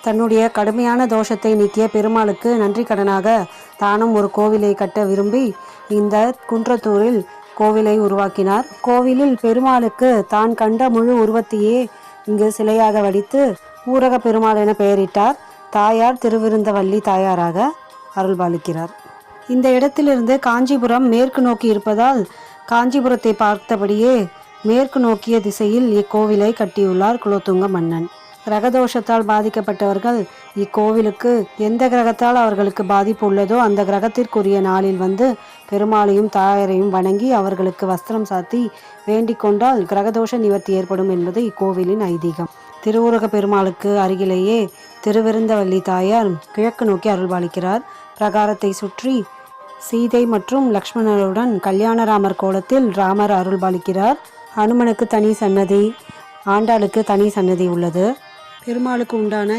தன்னுடைய கடுமையான தோஷத்தை நீக்கிய பெருமாளுக்கு நன்றி கடனாக தானும் ஒரு கோவிலை கட்ட விரும்பி இந்த குன்றத்தூரில் கோவிலை உருவாக்கினார். கோவிலில் பெருமாளுக்கு தான் கண்ட முழு உருவத்தையே இங்கு சிலையாக வடித்து ஊரக பெருமாள் என பெயரிட்டார். தாயார் திருவிருந்தவல்லி தாயாராக அருள்பாலிக்கிறார். இந்த இடத்திலிருந்து காஞ்சிபுரம் மேற்கு நோக்கி இருப்பதால் காஞ்சிபுரத்தை பார்த்தபடியே மேற்கு நோக்கிய திசையில் இக்கோவிலை கட்டியுள்ளார் குலோத்துங்க மன்னன். கிரகதோஷத்தால் பாதிக்கப்பட்டவர்கள் இக்கோவிலுக்கு எந்த கிரகத்தால் அவர்களுக்கு பாதிப்பு உள்ளதோ அந்த கிரகத்திற்குரிய நாளில் வந்து பெருமாளையும் தாயாரையும் வணங்கி அவர்களுக்கு வஸ்திரம் சாத்தி வேண்டிக் கொண்டால் கிரகதோஷ நிவர்த்தி ஏற்படும் என்பது இக்கோவிலின் ஐதீகம். திருவுருக பெருமாளுக்கு அருகிலேயே திருவிருந்தவல்லி தாயார் கிழக்கு நோக்கி அருள்பாலிக்கிறார். பிரகாரத்தை சுற்றி சீதை மற்றும் லக்ஷ்மணருடன் கல்யாணராமர் கோலத்தில் ராமர் அருள்பாலிக்கிறார். ஹனுமனுக்கு தனி சன்னதி, ஆண்டாளுக்கு தனி சன்னதி உள்ளது. பெருமாளுக்கு உண்டான